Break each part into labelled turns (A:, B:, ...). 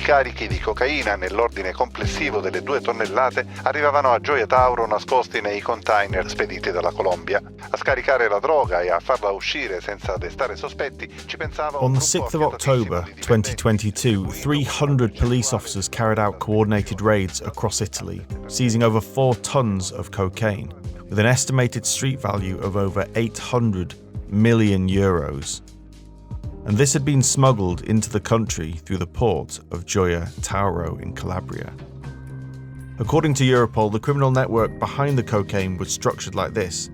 A: carichi di cocaina nell'ordine complessivo delle 2 tonnellate arrivavano a Gioia Tauro nascosti nei container spediti dalla Colombia. A scaricare la droga e a farla uscire senza destare sospetti ci pensava
B: On the 6th of October 2022, 300 police officers carried out coordinated raids across Italy, seizing over 4 tons of cocaine, with an estimated street value of over 800 million euros. And this had been smuggled into the country through the port of Gioia Tauro in Calabria. According to Europol, the criminal network behind the cocaine was structured like this.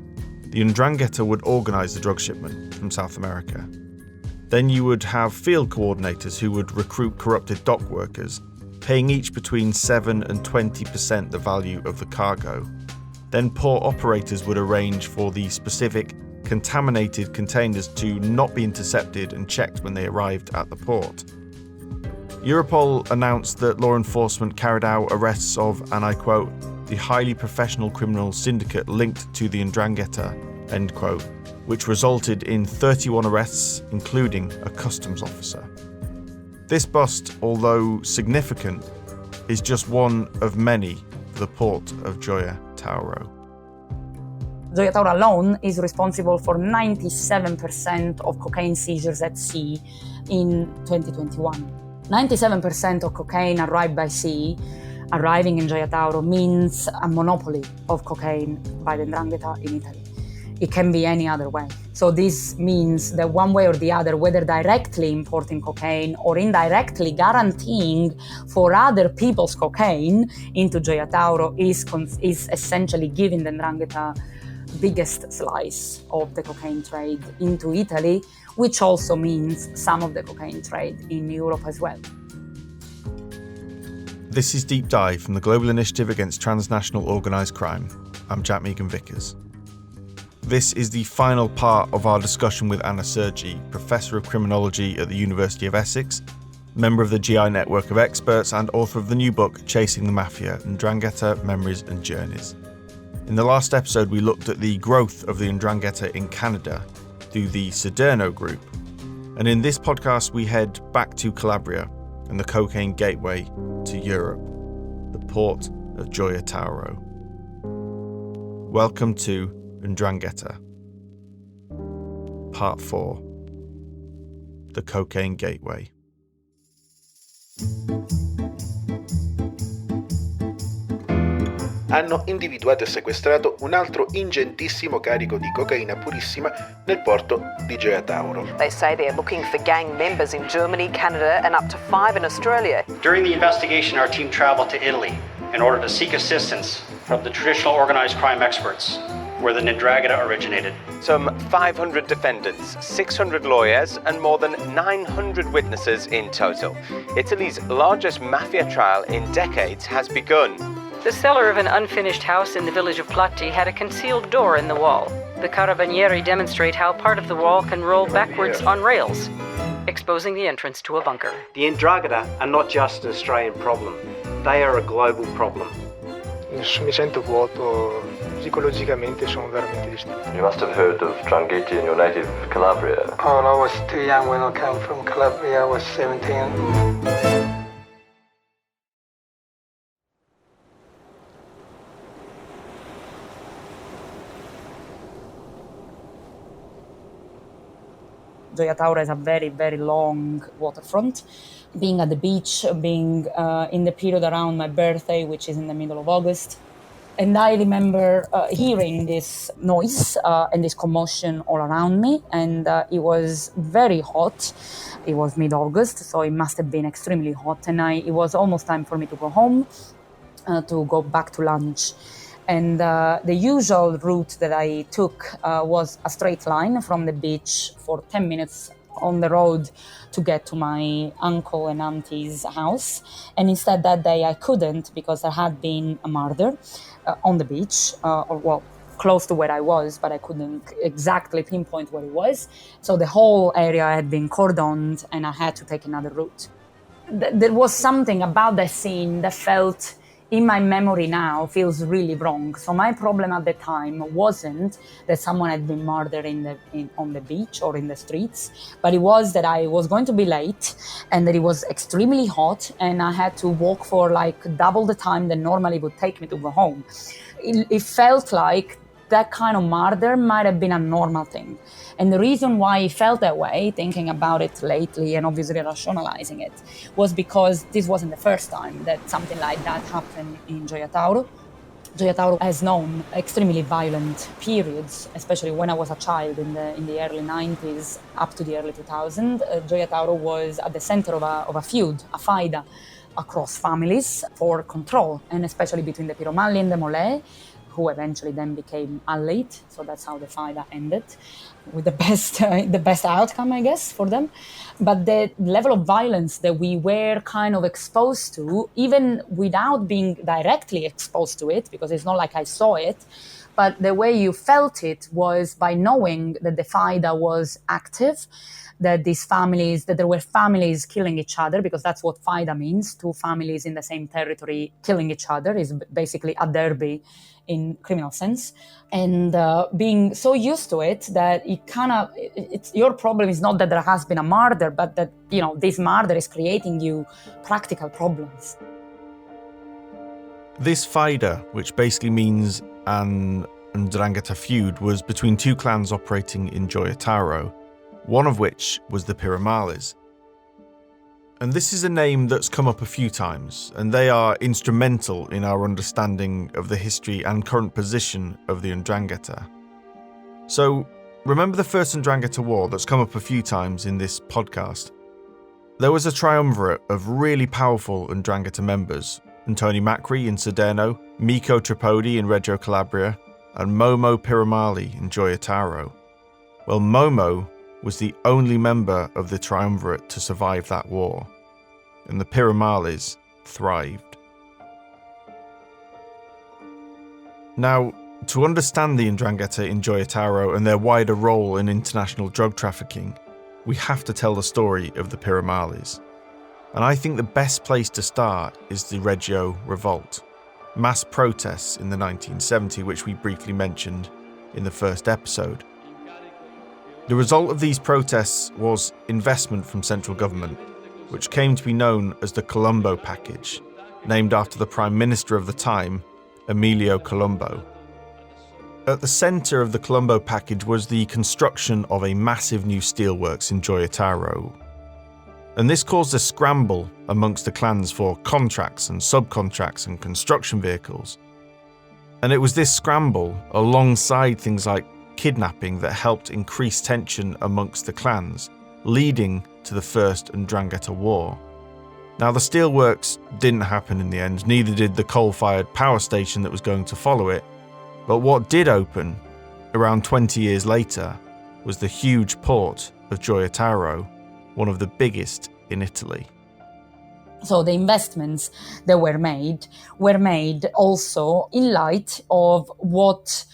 B: The Ndrangheta would organise the drug shipment from South America. Then you would have field coordinators who would recruit corrupted dock workers, paying each between 7 and 20% the value of the cargo. Then port operators would arrange for the specific contaminated containers to not be intercepted and checked when they arrived at the port. Europol announced that law enforcement carried out arrests of, and I quote, the highly professional criminal syndicate linked to the Ndrangheta, end quote, which resulted in 31 arrests, including a customs officer. This bust, although significant, is just one of many for the port of Gioia Tauro.
C: Gioia Tauro alone is responsible for 97% of cocaine seizures at sea in 2021. 97% of cocaine arrived by sea, arriving in Gioia Tauro, means a monopoly of cocaine by the Ndrangheta in Italy. It can be any other way. So this means that one way or the other, whether directly importing cocaine or indirectly guaranteeing for other people's cocaine into Gioia Tauro is essentially giving the Ndrangheta biggest slice of the cocaine trade into Italy, which also means some of the cocaine trade in Europe as well.
B: This is Deep Dive from the Global Initiative Against Transnational Organised Crime. I'm Jack Megan-Vickers. This is the final part of our discussion with Anna Sergi, Professor of Criminology at the University of Essex, member of the GI network of experts and author of the new book Chasing the Mafia, Ndrangheta, Memories and Journeys. In the last episode, we looked at the growth of the Ndrangheta in Canada through the Saderno Group. And in this podcast, we head back to Calabria and the cocaine gateway to Europe, the port of Gioia Tauro. Welcome to Ndrangheta, Part 4, the cocaine gateway.
D: Hanno individuato e sequestrato un altro ingentissimo carico di cocaina purissima nel porto di Gioia Tauro.
E: They say they're looking for gang members in Germany, Canada, and up to 5 in Australia.
F: During the investigation, our team traveled to Italy in order to seek assistance from the traditional organized crime experts, where the Ndrangheta originated.
G: Some 500 defendants, 600 lawyers, and more than 900 witnesses in total. Italy's largest mafia trial in decades has begun.
H: The cellar of an unfinished house in the village of Platti had a concealed door in the wall. The carabinieri demonstrate how part of the wall can roll backwards on rails, exposing the entrance to a bunker.
I: The Ndrangheta are not just an Australian problem, they are a global problem.
J: Mi sento vuoto, psicologicamente sono veramente distrutto.
K: You must have heard of Ndrangheta in your native Calabria.
J: Oh, no, I was too young when I came from Calabria. I was 17.
C: Gioia Tauro has a very, very long waterfront. Being at the beach, being in the period around my birthday, which is in the middle of August. And I remember hearing this noise and this commotion all around me. And it was very hot. It was mid-August, so it must have been extremely hot. And it was almost time for me to go home, to go back to lunch. And the usual route that I took was a straight line from the beach for 10 minutes on the road to get to my uncle and auntie's house. And instead that day I couldn't because there had been a murder on the beach, close to where I was, but I couldn't exactly pinpoint where it was. So the whole area had been cordoned and I had to take another route. There was something about that scene that felt in my memory now feels really wrong. So my problem at the time wasn't that someone had been murdered on the beach or in the streets, but it was that I was going to be late and that it was extremely hot and I had to walk for like double the time that normally would take me to go home. It felt like that kind of murder might have been a normal thing. And the reason why it felt that way, thinking about it lately and obviously rationalizing it, was because this wasn't the first time that something like that happened in Gioia Tauro. Gioia Tauro has known extremely violent periods, especially when I was a child in the early 90s up to the early 2000s. Gioia Tauro was at the center of a feud, a faida, across families for control, and especially between the Piromalli and the Mole, who eventually then became allied. So that's how the faida ended, with the best outcome, I guess, for them. But the level of violence that we were kind of exposed to, even without being directly exposed to it, because it's not like I saw it, but the way you felt it was by knowing that the faida was active, that there were families killing each other, because that's what faida means, two families in the same territory killing each other, is basically a derby in criminal sense, and being so used to it that your problem is not that there has been a murder, but that, this murder is creating you practical problems.
B: This faida, which basically means an Ndrangheta feud, was between two clans operating in Gioia Tauro, one of which was the Piromallis. And this is a name that's come up a few times, and they are instrumental in our understanding of the history and current position of the Ndrangheta. So, remember the First Ndrangheta War that's come up a few times in this podcast? There was a triumvirate of really powerful Ndrangheta members, Antoni Macri in Saderno, Mico Tripodi in Reggio Calabria, and Momo Piromalli in Gioia Tauro. Well, Momo was the only member of the triumvirate to survive that war, and the Piromallis thrived. Now, to understand the Ndrangheta in Gioia Tauro and their wider role in international drug trafficking, we have to tell the story of the Piromallis. And I think the best place to start is the Reggio Revolt, mass protests in the 1970s, which we briefly mentioned in the first episode. The result of these protests was investment from central government, which came to be known as the Colombo Package, named after the Prime Minister of the time, Emilio Colombo. At the centre of the Colombo Package was the construction of a massive new steelworks in Gioia Tauro. And this caused a scramble amongst the clans for contracts and subcontracts and construction vehicles. And it was this scramble, alongside things like kidnapping, that helped increase tension amongst the clans, leading to the First Ndrangheta War. Now, the steelworks didn't happen in the end, neither did the coal-fired power station that was going to follow it, but what did open, around 20 years later, was the huge port of Gioia Tauro, one of the biggest in Italy.
C: So the investments that were made also in light of what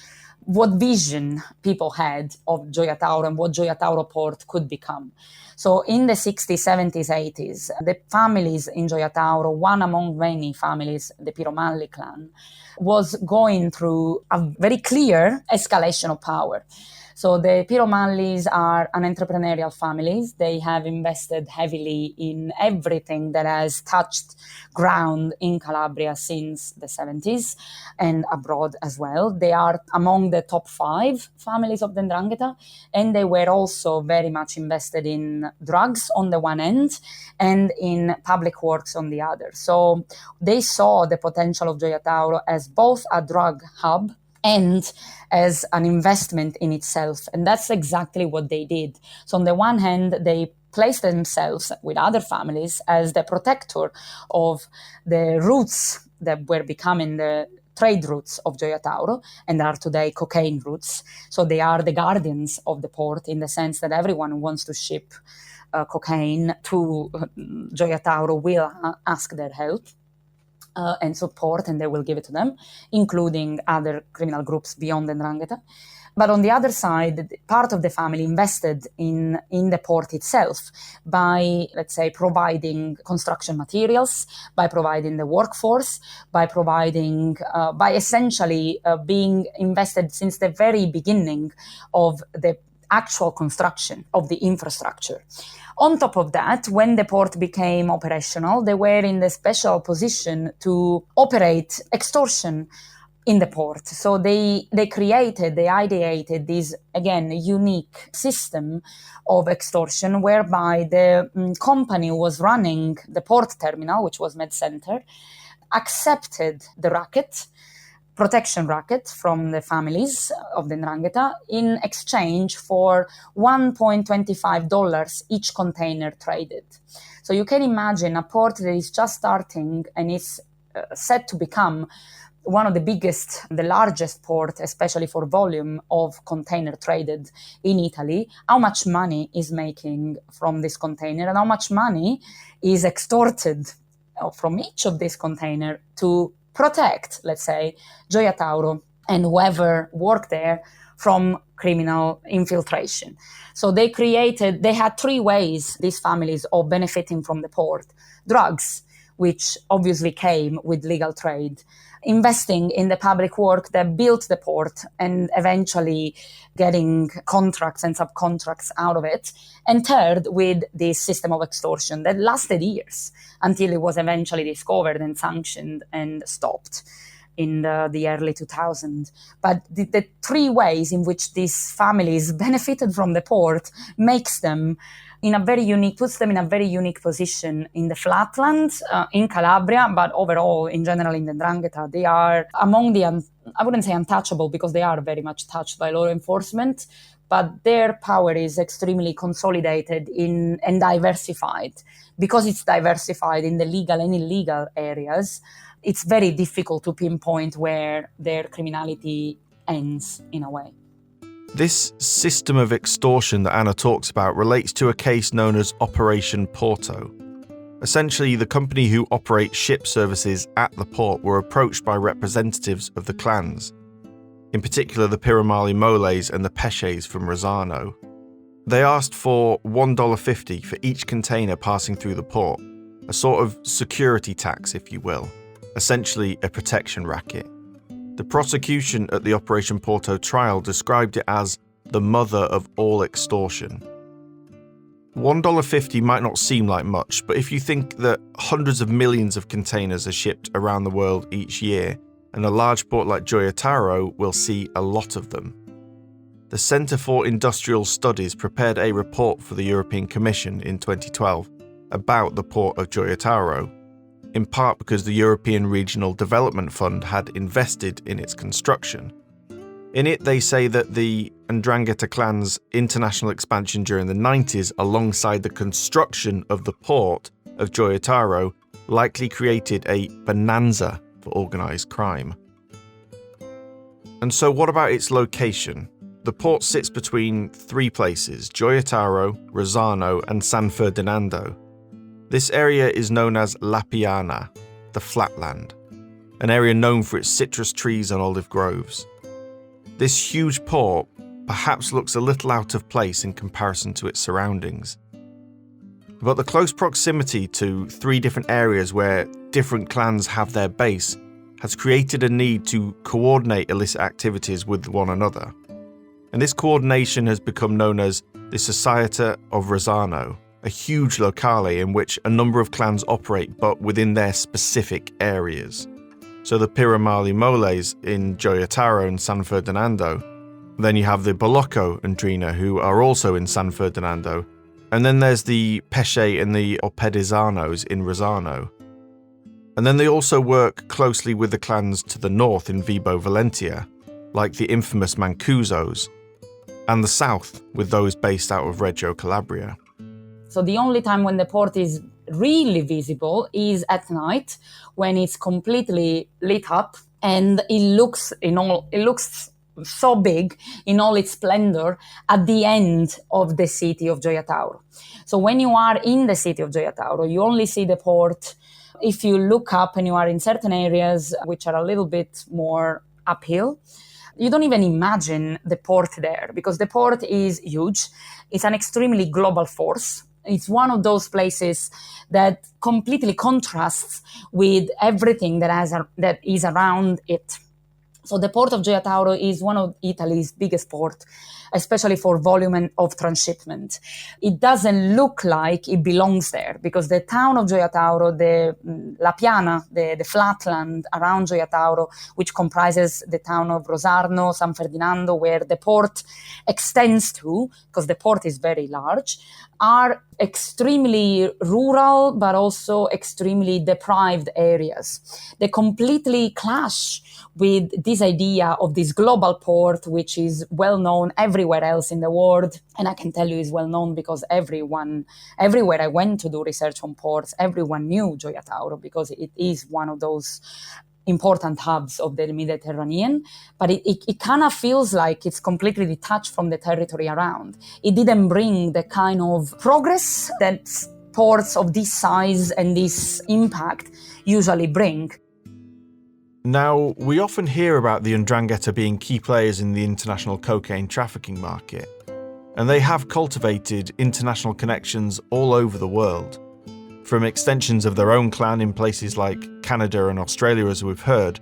C: vision people had of Gioia Tauro and what Gioia Tauro port could become. So in the 60s, 70s, 80s, the families in Gioia Tauro, one among many families, the Piromalli clan, was going through a very clear escalation of power. So the Piromallis are an entrepreneurial family. They have invested heavily in everything that has touched ground in Calabria since the 70s and abroad as well. They are among the top 5 families of the Ndrangheta, and they were also very much invested in drugs on the one end and in public works on the other. So they saw the potential of Gioia Tauro as both a drug hub and as an investment in itself. And that's exactly what they did. So on the one hand, they placed themselves with other families as the protector of the routes that were becoming the trade routes of Gioia Tauro and are today cocaine routes. So they are the guardians of the port in the sense that everyone who wants to ship cocaine to Gioia Tauro will ask their help. And support, and they will give it to them, including other criminal groups beyond the Ndrangheta. But on the other side, part of the family invested in the port itself by, let's say, providing construction materials, by providing the workforce, by essentially being invested since the very beginning of the actual construction of the infrastructure. On top of that, when the port became operational, they were in the special position to operate extortion in the port. So they ideated this, again, unique system of extortion whereby the company who was running the port terminal, which was MedCenter, accepted the protection racket from the families of the Ndrangheta in exchange for $1.25 each container traded. So you can imagine a port that is just starting and is set to become one of the biggest, the largest port, especially for volume of container traded in Italy, how much money is making from this container and how much money is extorted from each of these containers to protect, let's say, Gioia Tauro and whoever worked there from criminal infiltration. So they had three ways, these families, of benefiting from the port. Drugs, which obviously came with legal trade, investing in the public work that built the port and eventually getting contracts and subcontracts out of it. And third, with this system of extortion that lasted years until it was eventually discovered and sanctioned and stopped in the early 2000s. But the three ways in which these families benefited from the port puts them in a very unique position in the flatlands, in Calabria, but overall, in general, in the Ndrangheta. They are among the, I wouldn't say untouchable, because they are very much touched by law enforcement, but their power is extremely consolidated and diversified. Because it's diversified in the legal and illegal areas, it's very difficult to pinpoint where their criminality ends, in a way.
B: This system of extortion that Anna talks about relates to a case known as Operation Porto. Essentially, the company who operates ship services at the port were approached by representatives of the clans, in particular the Piromalli Moles and the Pesces from Rosano. They asked for $1.50 for each container passing through the port, a sort of security tax, if you will, essentially a protection racket. The prosecution at the Operation Porto trial described it as the mother of all extortion. $1.50 might not seem like much, but if you think that hundreds of millions of containers are shipped around the world each year, and a large port like Gioia Tauro will see a lot of them. The Centre for Industrial Studies prepared a report for the European Commission in 2012 about the port of Gioia Tauro, in part because the European Regional Development Fund had invested in its construction. In it, they say that the Ndrangheta clan's international expansion during the 90s, alongside the construction of the port of Gioia Tauro, likely created a bonanza for organised crime. And so what about its location? The port sits between three places: Gioia Tauro, Rosano and San Ferdinando. This area is known as La Piana, the flatland, an area known for its citrus trees and olive groves. This huge port perhaps looks a little out of place in comparison to its surroundings. But the close proximity to three different areas where different clans have their base has created a need to coordinate illicit activities with one another. And this coordination has become known as the Società of Rosano, a huge locale in which a number of clans operate but within their specific areas. So the Piromalli Moles in Gioia Tauro and San Ferdinando. Then you have the Bolocco and Ndrina, who are also in San Ferdinando. And then there's the Pesce and the Opedizanos in Rosano. And then they also work closely with the clans to the north in Vibo Valentia, like the infamous Mancuzos, and the south with those based out of Reggio Calabria.
C: So the only time when the port is really visible is at night, when it's completely lit up and it looks so big in all its splendor at the end of the city of Gioia Tauro. So when you are in the city of Gioia Tauro, you only see the port if you look up and you are in certain areas which are a little bit more uphill. you don't even imagine the port there, because the port is huge. It's an extremely global force. It's one of those places that completely contrasts with everything that is around it. So the port of Gioia Tauro is one of Italy's biggest ports, especially for volume of transshipment. It doesn't look like it belongs there, because the town of Gioia Tauro, the La Piana, the flatland around Gioia Tauro, which comprises the town of Rosarno, San Ferdinando, where the port extends to, because the port is very large, are extremely rural, but also extremely deprived areas. They completely clash with this idea of this global port, which is well known everywhere else in the world. And I can tell you is well known because everywhere I went to do research on ports, everyone knew Gioia Tauro, because it is one of those important hubs of the Mediterranean, but it kind of feels like it's completely detached from the territory around. It didn't bring the kind of progress that ports of this size and this impact usually bring.
B: Now, we often hear about the Ndrangheta being key players in the international cocaine trafficking market, and they have cultivated international connections all over the world. From extensions of their own clan in places like Canada and Australia, as we've heard,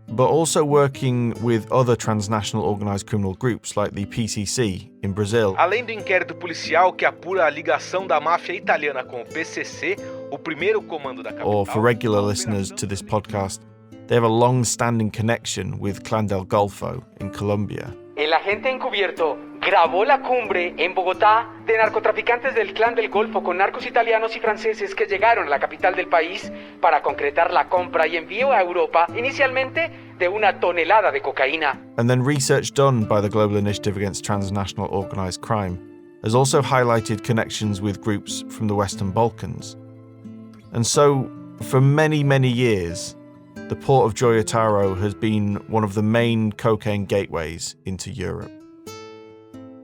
B: but also working with other transnational organised criminal groups like the PCC in Brazil.
L: Além do inquérito policial que apura a ligação da máfia italiana com o PCC, o primeiro comando da capital.
B: Or for regular listeners to this podcast, they have a long-standing connection with Clan del Golfo in Colombia.
M: El agente encubierto grabó la cumbre en Bogotá de narcotraficantes del Clan del Golfo con narcos italianos y franceses que llegaron a la capital del país para concretar la compra y envío a Europa inicialmente de 1 tonelada de cocaína.
B: And then research done by the Global Initiative Against Transnational Organised Crime has also highlighted connections with groups from the Western Balkans. And so, for many, many years, the port of Gioia Tauro has been one of the main cocaine gateways into Europe.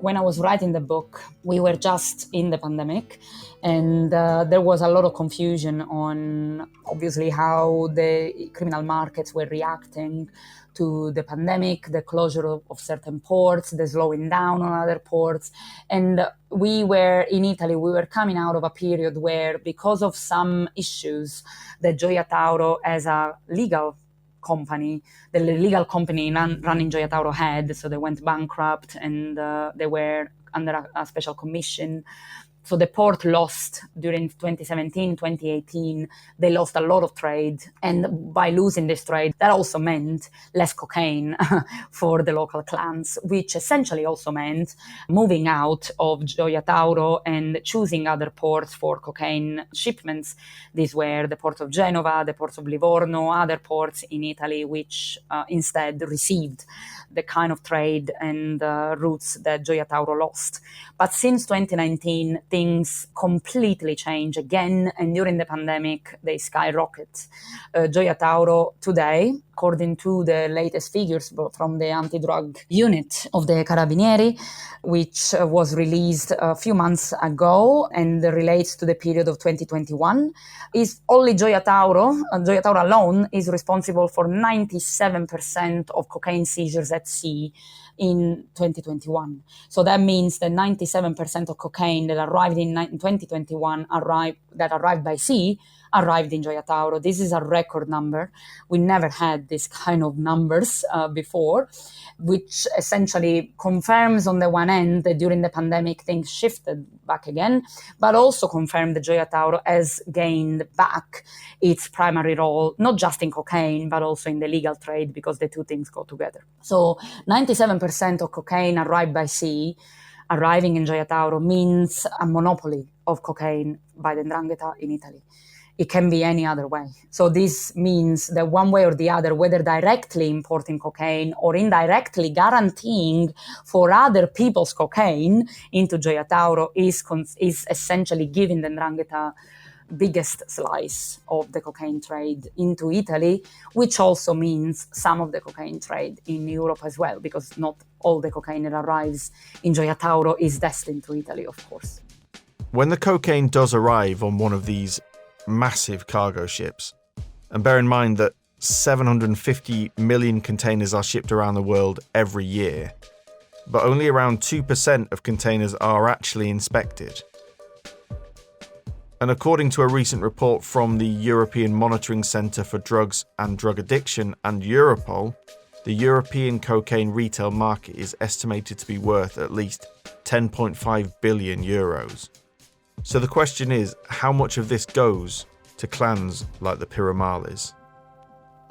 C: When I was writing the book, we were just in the pandemic, and there was a lot of confusion on, obviously, how the criminal markets were reacting to the pandemic, the closure of certain ports, the slowing down on other ports. And we were, in Italy, we were coming out of a period where, because of some issues that Gioia Tauro as a legal company, the legal company running Gioia Tauro had, so they went bankrupt and they were under a special commission. So the port lost during 2017, 2018, they lost a lot of trade. And by losing this trade, that also meant less cocaine for the local clans, which essentially also meant moving out of Gioia Tauro and choosing other ports for cocaine shipments. These were the port of Genova, the port of Livorno, other ports in Italy, which instead received the kind of trade and routes that Gioia Tauro lost. But since 2019, things completely changed again, and during the pandemic, they skyrocket. Gioia Tauro today, according to the latest figures from the anti-drug unit of the Carabinieri, which was released a few months ago and relates to the period of 2021, is only Gioia Tauro alone is responsible for 97% of cocaine seizures at sea in 2021. So that means that 97% of cocaine that arrived in 2021 that arrived by sea arrived in Gioia Tauro. This is a record number. We never had this kind of numbers before, which essentially confirms on the one end that during the pandemic things shifted back again, but also confirmed that Gioia Tauro has gained back its primary role, not just in cocaine, but also in the legal trade, because the two things go together. So 97% of cocaine arrived by sea, arriving in Gioia Tauro, means a monopoly of cocaine by the 'Ndrangheta in Italy. It can be any other way. So this means that one way or the other, whether directly importing cocaine or indirectly guaranteeing for other people's cocaine into Gioia Tauro is essentially giving the 'Ndrangheta biggest slice of the cocaine trade into Italy, which also means some of the cocaine trade in Europe as well, because not all the cocaine that arrives in Gioia Tauro is destined to Italy, of course.
B: When the cocaine does arrive on one of these massive cargo ships, and bear in mind that 750 million containers are shipped around the world every year, but only around 2% of containers are actually inspected. And according to a recent report from the European Monitoring Centre for Drugs and Drug Addiction and Europol, the European cocaine retail market is estimated to be worth at least 10.5 billion euros. So the question is, how much of this goes to clans like the Piromallis?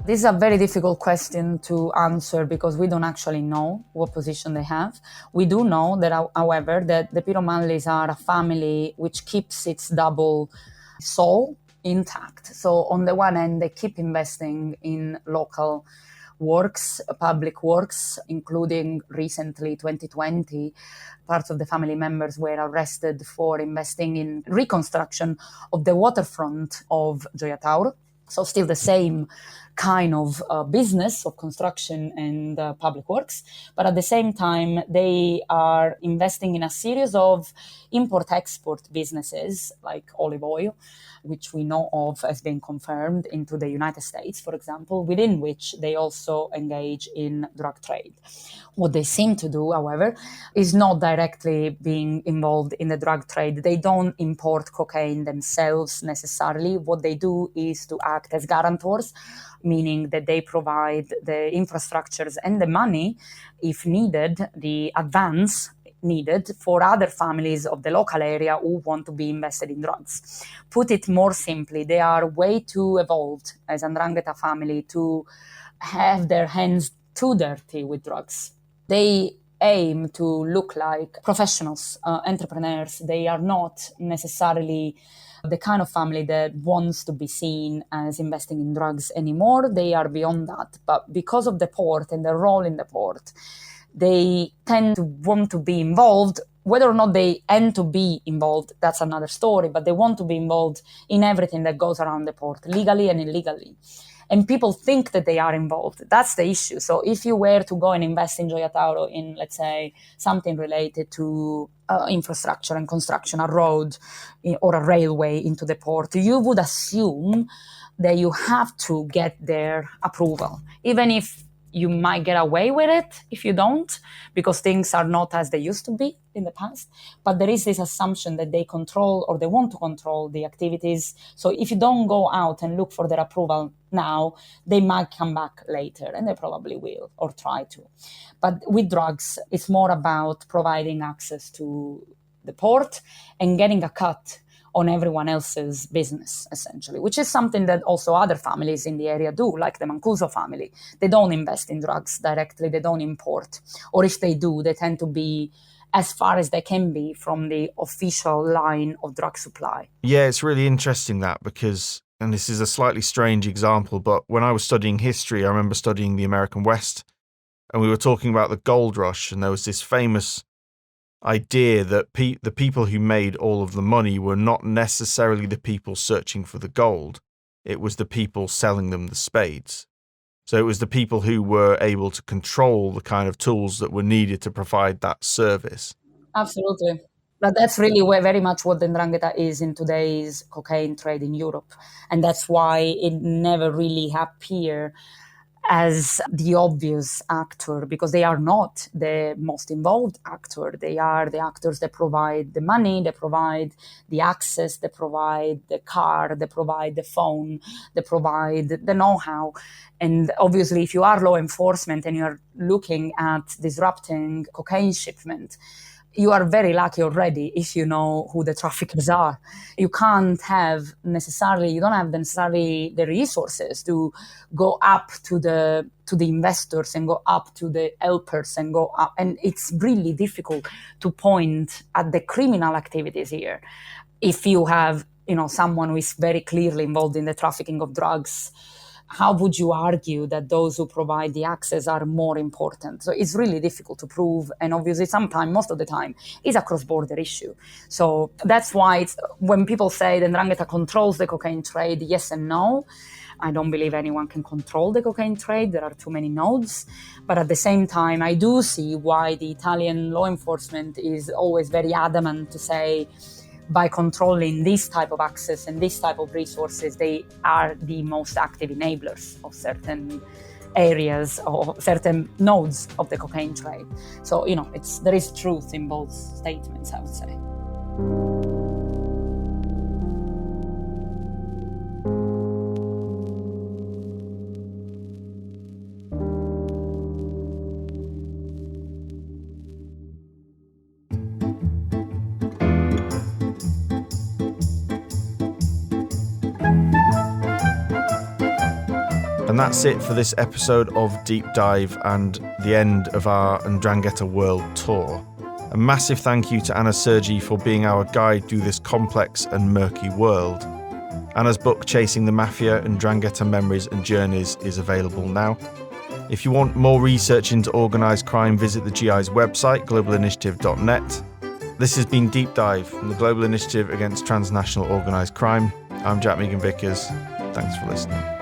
C: This is a very difficult question to answer because we don't actually know what position they have. We do know that, however, that the Piromallis are a family which keeps its double soul intact. So on the one hand, they keep investing in local works, public works, including recently 2020, parts of the family members were arrested for investing in reconstruction of the waterfront of Gioia Tauro. So still the same kind of business of construction and public works. But at the same time, they are investing in a series of import-export businesses like olive oil, which we know of as being confirmed into the United States, for example, within which they also engage in drug trade. What they seem to do, however, is not directly being involved in the drug trade. They don't import cocaine themselves necessarily. What they do is to act as guarantors, meaning that they provide the infrastructures and the money, if needed, the advance needed for other families of the local area who want to be invested in drugs. Put it more simply, they are way too evolved as a Ndrangheta family to have their hands too dirty with drugs. They aim to look like professionals, entrepreneurs. They are not necessarily the kind of family that wants to be seen as investing in drugs anymore. They are beyond that. But because of the port and their role in the port, they tend to want to be involved. Whether or not they end to be involved, that's another story, but they want to be involved in everything that goes around the port, legally and illegally. And people think that they are involved. That's the issue. So if you were to go and invest in Gioia Tauro in, let's say, something related to infrastructure and construction, a road or a railway into the port, you would assume that you have to get their approval, even if you might get away with it if you don't, because things are not as they used to be in the past. But there is this assumption that they control or they want to control the activities. So if you don't go out and look for their approval now, they might come back later, and they probably will, or try to. But with drugs, it's more about providing access to the port and getting a cut on everyone else's business, essentially, which is something that also other families in the area do, like the Mancuso family. They don't invest in drugs directly, they don't import. Or if they do, they tend to be as far as they can be from the official line of drug supply.
B: Yeah, it's really interesting that because, and this is a slightly strange example, but when I was studying history, I remember studying the American West, and we were talking about the gold rush, and there was this famous idea that the people who made all of the money were not necessarily the people searching for the gold. It was the people selling them the spades. So it was the people who were able to control the kind of tools that were needed to provide that service.
C: Absolutely. But that's really very much what the Ndrangheta is in today's cocaine trade in Europe. And that's why it never really appeared as the obvious actor, because they are not the most involved actor. They are the actors that provide the money, they provide the access, they provide the car, they provide the phone, they provide the know-how. And obviously, if you are law enforcement and you're looking at disrupting cocaine shipment, you are very lucky already if you know who the traffickers are. You don't have necessarily the resources to go up to the investors and go up to the helpers and go up. And it's really difficult to point at the criminal activities here. If you have, someone who is very clearly involved in the trafficking of drugs, how would you argue that those who provide the access are more important? So it's really difficult to prove. And obviously most of the time, it's a cross-border issue. So that's why when people say the Ndrangheta controls the cocaine trade, yes and no. I don't believe anyone can control the cocaine trade. There are too many nodes. But at the same time, I do see why the Italian law enforcement is always very adamant to say, by controlling this type of access and this type of resources, they are the most active enablers of certain areas or certain nodes of the cocaine trade. So, there is truth in both statements, I would say.
B: And that's it for this episode of Deep Dive and the end of our Ndrangheta World Tour. A massive thank you to Anna Sergi for being our guide through this complex and murky world. Anna's book, Chasing the Mafia, Ndrangheta Memories and Journeys, is available now. If you want more research into organised crime, visit the GI's website, globalinitiative.net. This has been Deep Dive from the Global Initiative Against Transnational Organised Crime. I'm Jack Megan Vickers. Thanks for listening.